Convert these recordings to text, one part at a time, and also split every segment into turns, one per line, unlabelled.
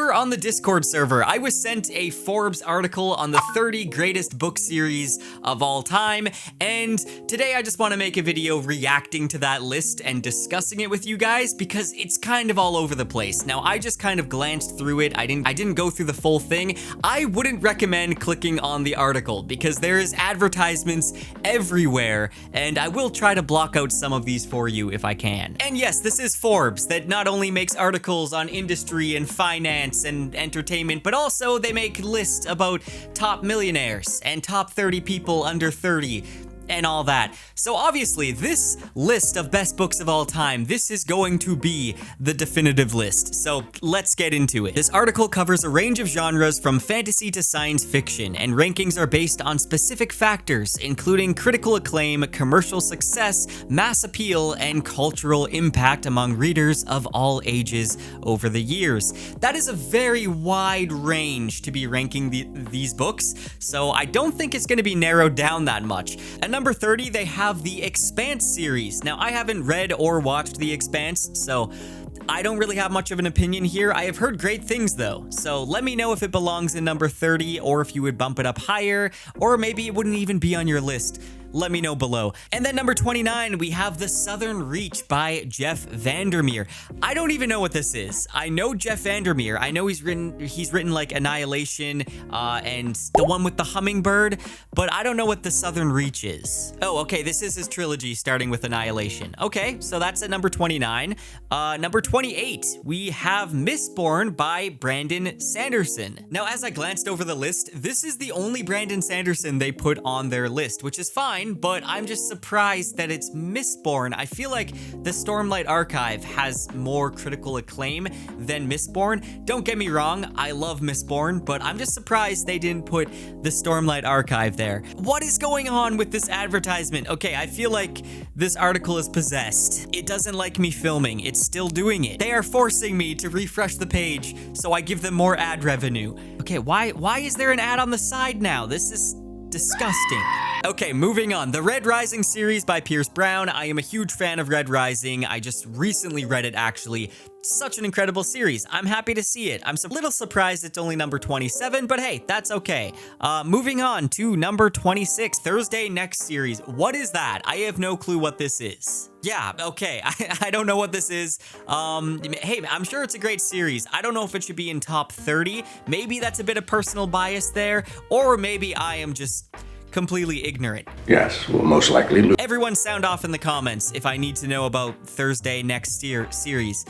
over on the Discord server, I was sent a Forbes article on the 30 greatest book series of all time, and today I just want to make a video reacting to that list and discussing it with you guys because it's kind of all over the place. Now, I just kind of glanced through it. I didn't go through the full thing. I wouldn't recommend clicking on the article because there is advertisements everywhere, and I will try to block out some of these for you if I can. And yes, this is Forbes that not only makes articles on industry and finance and entertainment, but also they make lists about top millionaires and top 30 people under 30 and all that. So obviously, this list of best books of all time, this is going to be the definitive list. So let's get into it. This article covers a range of genres from fantasy to science fiction, and rankings are based on specific factors, including critical acclaim, commercial success, mass appeal, and cultural impact among readers of all ages over the years. That is a very wide range to be ranking these books, so I don't think it's going to be narrowed down that much. At number 30, they have the Expanse series. Now, I haven't read or watched the Expanse, so I don't really have much of an opinion here. I have heard great things though, so let me know if it belongs in number 30 or if you would bump it up higher, or maybe it wouldn't even be on your list. Let me know below. And then number 29, we have The Southern Reach by Jeff Vandermeer. I don't even know what this is. I know Jeff Vandermeer. I know he's written like Annihilation and the one with the hummingbird, but I don't know what The Southern Reach is. Oh, okay, this is his trilogy starting with Annihilation. Okay, so that's at number 29. Number 28, we have Mistborn by Brandon Sanderson. Now, as I glanced over the list, this is the only Brandon Sanderson they put on their list, which is fine, but I'm just surprised that it's Mistborn. I feel like the Stormlight Archive has more critical acclaim than Mistborn. Don't get me wrong, I love Mistborn, but I'm just surprised they didn't put the Stormlight Archive there. What is going on with this advertisement? Okay, I feel like this article is possessed. It doesn't like me filming. It's still doing it. They are forcing me to refresh the page, so I give them more ad revenue. Okay, why is there an ad on the side now? This is disgusting. Okay, moving on. The Red Rising series by Pierce Brown. I am a huge fan of Red Rising. I just recently read it, actually. Such an incredible series. I'm happy to see it. I'm a little surprised it's only number 27, but hey, that's okay. Moving on to number 26, Thursday Next series. What is that? I have no clue what this is. Yeah, okay. I don't know what this is. Hey, I'm sure it's a great series. I don't know if it should be in top 30. Maybe that's a bit of personal bias there, or maybe I am just completely ignorant.
Yes, we'll most likely lose.
Everyone sound off in the comments if I need to know about Thursday Next series.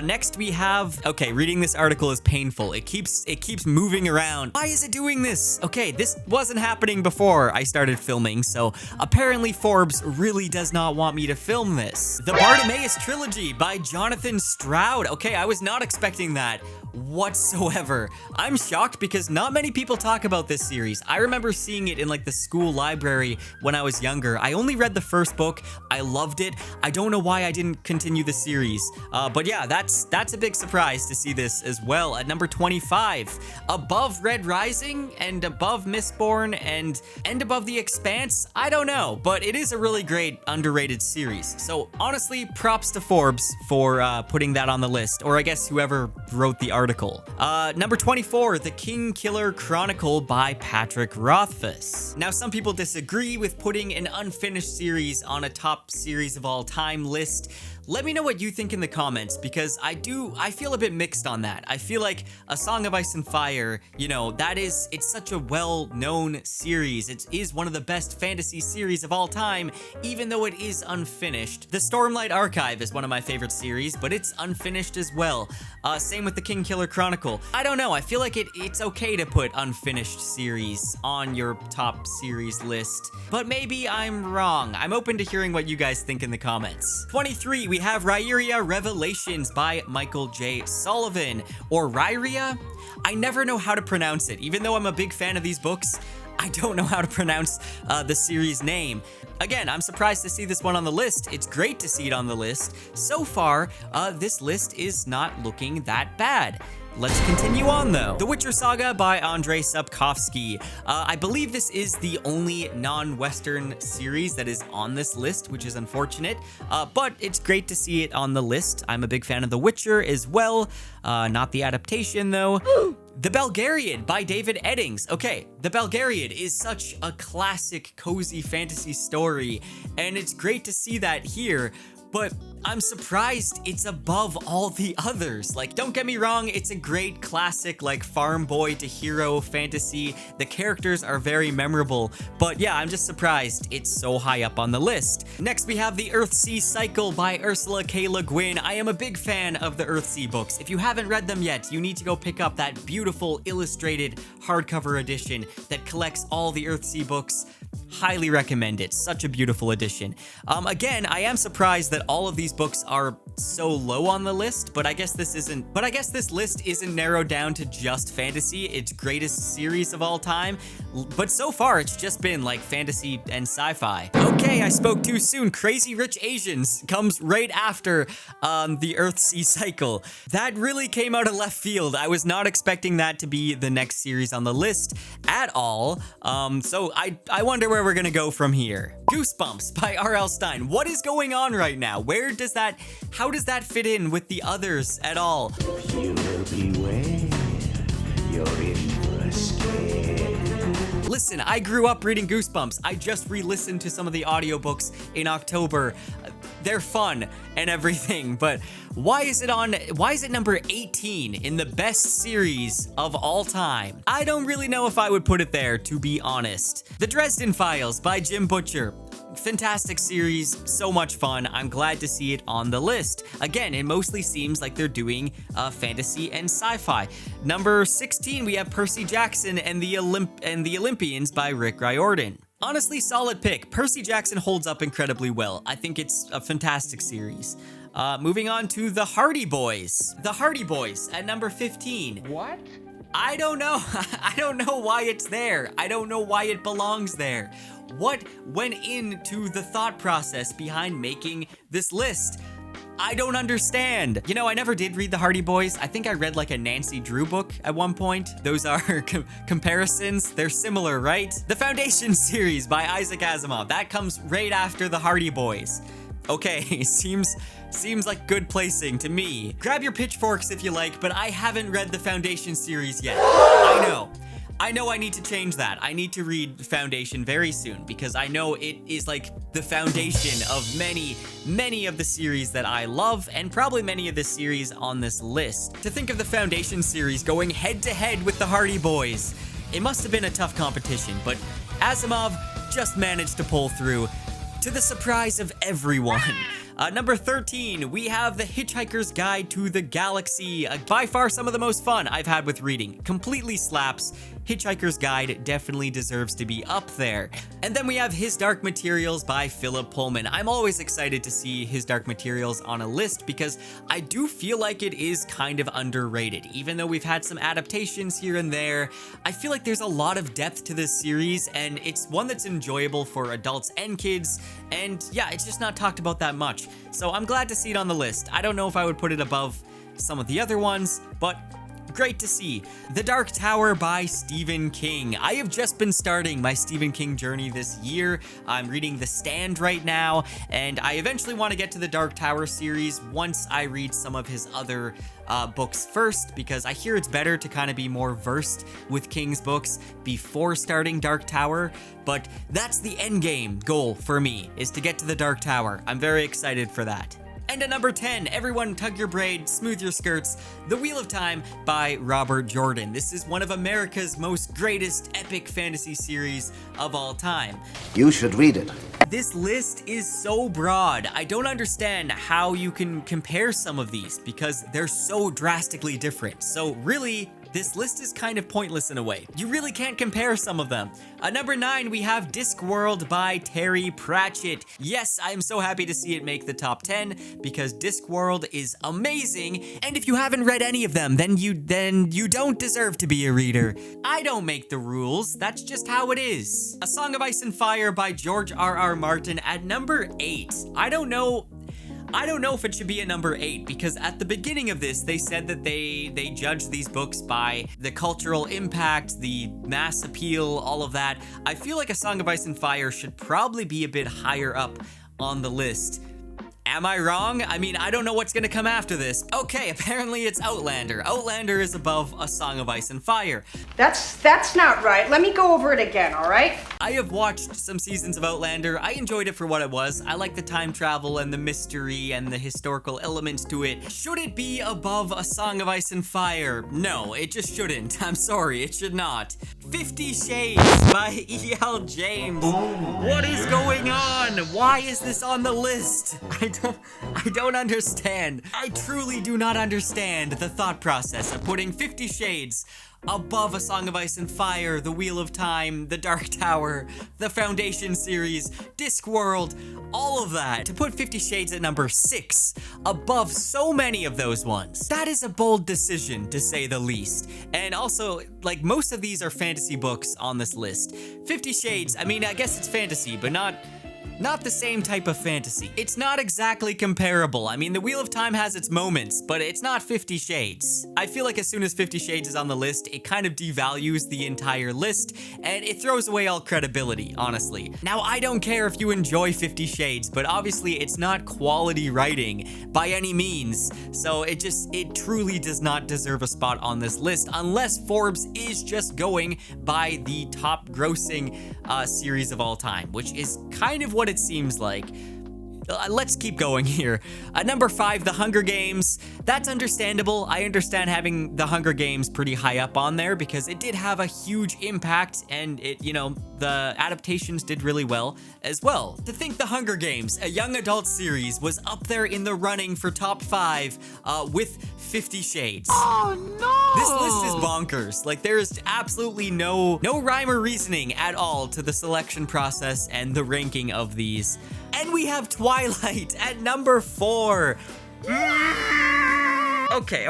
Next we have, okay, reading this article is painful. It keeps moving around. Why is it doing this? Okay, this wasn't happening before I started filming, so apparently Forbes really does not want me to film this. The Bartimaeus Trilogy by Jonathan Stroud. Okay, I was not expecting that whatsoever. I'm shocked because not many people talk about this series. I remember seeing it in like the school library when I was younger. I only read the first book. I loved it. I don't know why I didn't continue the series. But yeah, that's a big surprise to see this as well. At number 25, above Red Rising and above Mistborn and above The Expanse. I don't know, but it is a really great underrated series. So honestly, props to Forbes for putting that on the list, or I guess whoever wrote the article. Number 24, The King Killer Chronicle by Patrick Rothfuss. Now, some people disagree with putting an unfinished series on a top series of all time list. Let me know what you think in the comments, because I feel a bit mixed on that. I feel like A Song of Ice and Fire, you know, it's such a well-known series. It is one of the best fantasy series of all time, even though it is unfinished. The Stormlight Archive is one of my favorite series, but it's unfinished as well. Same with The King Killer Chronicle. I don't know, I feel like it's okay to put unfinished series on your top series list, but maybe I'm wrong. I'm open to hearing what you guys think in the comments. 23, we have Rhyria Revelations by Michael J. Sullivan, or Rhyria. I never know how to pronounce it. Even though I'm a big fan of these books, I don't know how to pronounce the series name. Again, I'm surprised to see this one on the list. It's great to see it on the list. So far, this list is not looking that bad. Let's continue on though. The Witcher Saga by Andrzej Sapkowski. I believe this is the only non-Western series that is on this list, which is unfortunate, but it's great to see it on the list. I'm a big fan of The Witcher as well, not the adaptation though. The Belgariad by David Eddings. Okay, The Belgariad is such a classic cozy fantasy story, and it's great to see that here, but I'm surprised it's above all the others. Like, don't get me wrong, it's a great classic, like, farm boy to hero fantasy. The characters are very memorable, but yeah, I'm just surprised it's so high up on the list. Next, we have The Earthsea Cycle by Ursula K. Le Guin. I am a big fan of the Earthsea books. If you haven't read them yet, you need to go pick up that beautiful illustrated hardcover edition that collects all the Earthsea books. Highly recommend it. Such a beautiful edition. Again, I am surprised that all of these books are so low on the list, but I guess this list isn't narrowed down to just fantasy, its greatest series of all time. But so far, it's just been like fantasy and sci-fi. Okay, I spoke too soon. Crazy Rich Asians comes right after the Earthsea Cycle. That really came out of left field. I was not expecting that to be the next series on the list at all. So I wonder where we're gonna go from here. Goosebumps by R.L. Stine. What is going on right now? How does that fit in with the others at all?
You will beware. You're in for a scare.
Listen, I grew up reading Goosebumps. I just re-listened to some of the audiobooks in October. They're fun and everything, but why is it number 18 in the best series of all time? I don't really know if I would put it there, to be honest. The Dresden Files by Jim Butcher. Fantastic series, so much fun. I'm glad to see it on the list. Again, it mostly seems like they're doing fantasy and sci-fi. Number 16, we have Percy Jackson and the Olympians by Rick Riordan. Honestly, solid pick. Percy Jackson holds up incredibly well. I think it's a fantastic series. Moving on to The Hardy Boys. The Hardy Boys at number 15.
What?
I don't know. I don't know why it's there. I don't know why it belongs there. What went into the thought process behind making this list? I don't understand. You know, I never did read The Hardy Boys. I think I read like a Nancy Drew book at one point. Those are comparisons. They're similar, right? The Foundation series by Isaac Asimov. That comes right after The Hardy Boys. Okay, seems like good placing to me. Grab your pitchforks if you like, but I haven't read the Foundation series yet. I know I need to change that. I need to read Foundation very soon because I know it is like the foundation of many of the series that I love and probably many of the series on this list. To think of the Foundation series going head to head with the Hardy Boys, it must have been a tough competition, but Asimov just managed to pull through to the surprise of everyone. Number 13, we have The Hitchhiker's Guide to the Galaxy. By far some of the most fun I've had with reading. Completely slaps. Hitchhiker's Guide definitely deserves to be up there. And then we have His Dark Materials by Philip Pullman. I'm always excited to see His Dark Materials on a list because I do feel like it is kind of underrated. Even though we've had some adaptations here and there, I feel like there's a lot of depth to this series and it's one that's enjoyable for adults and kids. And yeah, it's just not talked about that much. So I'm glad to see it on the list. I don't know if I would put it above some of the other ones, but great to see. The Dark Tower by Stephen King. I have just been starting my Stephen King journey this year. I'm reading The Stand right now, and I eventually want to get to the Dark Tower series once I read some of his other books first, because I hear it's better to kind of be more versed with King's books before starting Dark Tower, but that's the end game goal for me, is to get to the Dark Tower. I'm very excited for that. And at number 10, everyone tug your braid, smooth your skirts, The Wheel of Time by Robert Jordan. This is one of America's most greatest epic fantasy series of all time.
You should read it.
This list is so broad. I don't understand how you can compare some of these because they're so drastically different. So really, this list is kind of pointless in a way. You really can't compare some of them. At number 9, we have Discworld by Terry Pratchett. Yes, I am so happy to see it make the top 10 because Discworld is amazing. And if you haven't read any of them, then you don't deserve to be a reader. I don't make the rules. That's just how it is. A Song of Ice and Fire by George R.R. Martin at number 8. I don't know I don't know if it should be at number 8, because at the beginning of this, they said that they judged these books by the cultural impact, the mass appeal, all of that. I feel like A Song of Ice and Fire should probably be a bit higher up on the list. Am I wrong? I mean, I don't know what's gonna come after this. Okay, apparently it's Outlander. Outlander is above A Song of Ice and Fire.
That's not right. Let me go over it again, all right?
I have watched some seasons of Outlander. I enjoyed it for what it was. I like the time travel and the mystery and the historical elements to it. Should it be above A Song of Ice and Fire? No, it just shouldn't. I'm sorry, it should not. 50 Shades by E.L. James. What is going on? Why is this on the list? I don't understand. I truly do not understand the thought process of putting 50 Shades above A Song of Ice and Fire, The Wheel of Time, The Dark Tower, the Foundation series, Discworld, all of that. To put 50 Shades at number 6 above so many of those ones. That is a bold decision, to say the least. And also, like, most of these are fantasy books on this list. 50 Shades, I mean, I guess it's fantasy, but not the same type of fantasy. It's not exactly comparable. I mean, The Wheel of Time has its moments, but it's not 50 Shades. I feel like as soon as 50 Shades is on the list, it kind of devalues the entire list, and it throws away all credibility, honestly. Now, I don't care if you enjoy 50 Shades, but obviously it's not quality writing by any means, so it truly does not deserve a spot on this list, unless Forbes is just going by the top grossing series of all time, which is kind of what it seems like. Let's keep going here. Number 5, The Hunger Games. That's understandable. I understand having The Hunger Games pretty high up on there because it did have a huge impact and the adaptations did really well as well. To think The Hunger Games, a young adult series, was up there in the running for top 5 with 50 Shades.
Oh no!
This list is bonkers. Like, there's absolutely no rhyme or reasoning at all to the selection process and the ranking of these. And we have Twilight at number 4. Okay,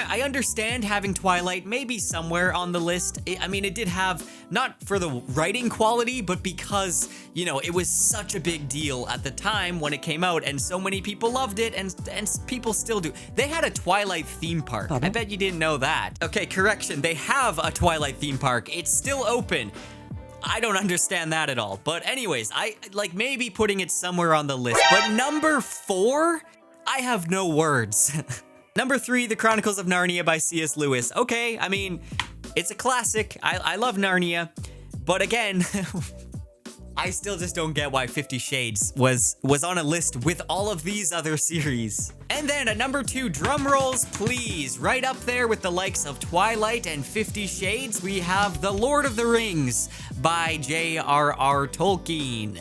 I understand having Twilight maybe somewhere on the list. I mean, it did have, not for the writing quality, but because, it was such a big deal at the time when it came out, and so many people loved it, and people still do. They had a Twilight theme park. I bet you didn't know that. Okay, correction, they have a Twilight theme park. It's still open. I don't understand that at all. But anyways, I like maybe putting it somewhere on the list. But number 4? I have no words. Number 3, The Chronicles of Narnia by C.S. Lewis. Okay, I mean, it's a classic. I love Narnia. But again, I still just don't get why 50 Shades was on a list with all of these other series. And then at number 2, drum rolls please, right up there with the likes of Twilight and 50 Shades, we have The Lord of the Rings by J.R.R. Tolkien.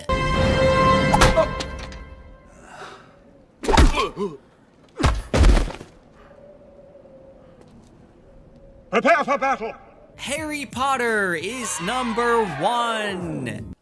Prepare for battle!
Harry Potter is number 1.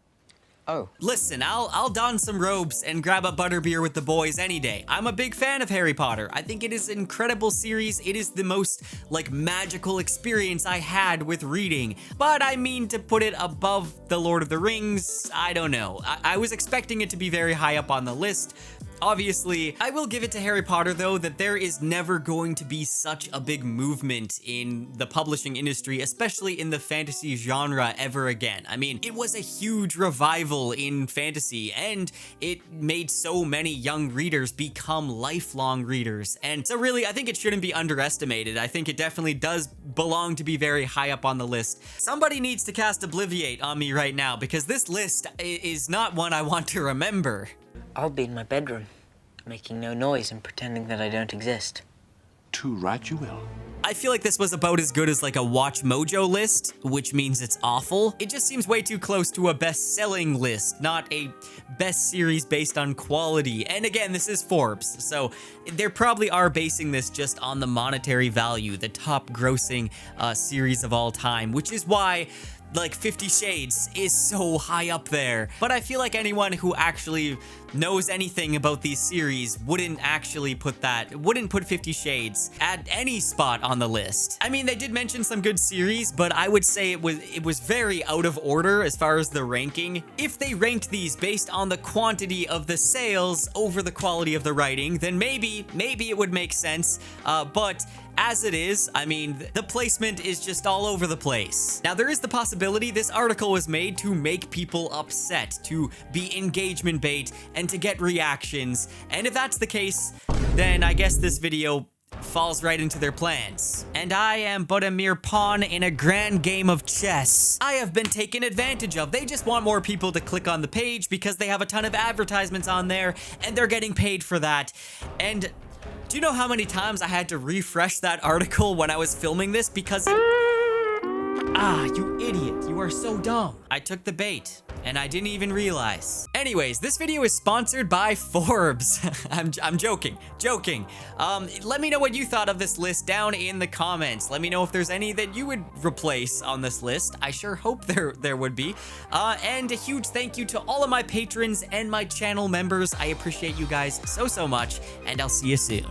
Oh.
Listen, I'll don some robes and grab a butterbeer with the boys any day. I'm a big fan of Harry Potter. I think it is an incredible series. It is the most, magical experience I had with reading. But I mean, to put it above The Lord of the Rings, I don't know. I was expecting it to be very high up on the list. Obviously, I will give it to Harry Potter, though, that there is never going to be such a big movement in the publishing industry, especially in the fantasy genre, ever again. I mean, it was a huge revival in fantasy, and it made so many young readers become lifelong readers. And so really, I think it shouldn't be underestimated. I think it definitely does belong to be very high up on the list. Somebody needs to cast Obliviate on me right now, because this list is not one I want to remember.
I'll be in my bedroom, making no noise and pretending that I don't exist.
Too right you will.
I feel like this was about as good as a Watch Mojo list, which means it's awful. It just seems way too close to a best-selling list, not a best series based on quality. And again, this is Forbes, so they probably are basing this just on the monetary value, the top grossing series of all time, which is why 50 Shades is so high up there. But I feel like anyone who actually knows anything about these series wouldn't put 50 Shades at any spot on the list. I mean, they did mention some good series, but I would say it was very out of order as far as the ranking. If they ranked these based on the quantity of the sales over the quality of the writing, then maybe it would make sense. But as it is, I mean, the placement is just all over the place. Now, there is the possibility this article was made to make people upset, to be engagement bait, and to get reactions. And if that's the case, then I guess this video falls right into their plans. And I am but a mere pawn in a grand game of chess. I have been taken advantage of. They just want more people to click on the page because they have a ton of advertisements on there, and they're getting paid for that. And do you know how many times I had to refresh that article when I was filming this? Because you idiot. You are so dumb. I took the bait and I didn't even realize. Anyways, this video is sponsored by Forbes. I'm joking. Let me know what you thought of this list down in the comments. Let me know if there's any that you would replace on this list. I sure hope there would be. And a huge thank you to all of my patrons and my channel members. I appreciate you guys so much, and I'll see you soon.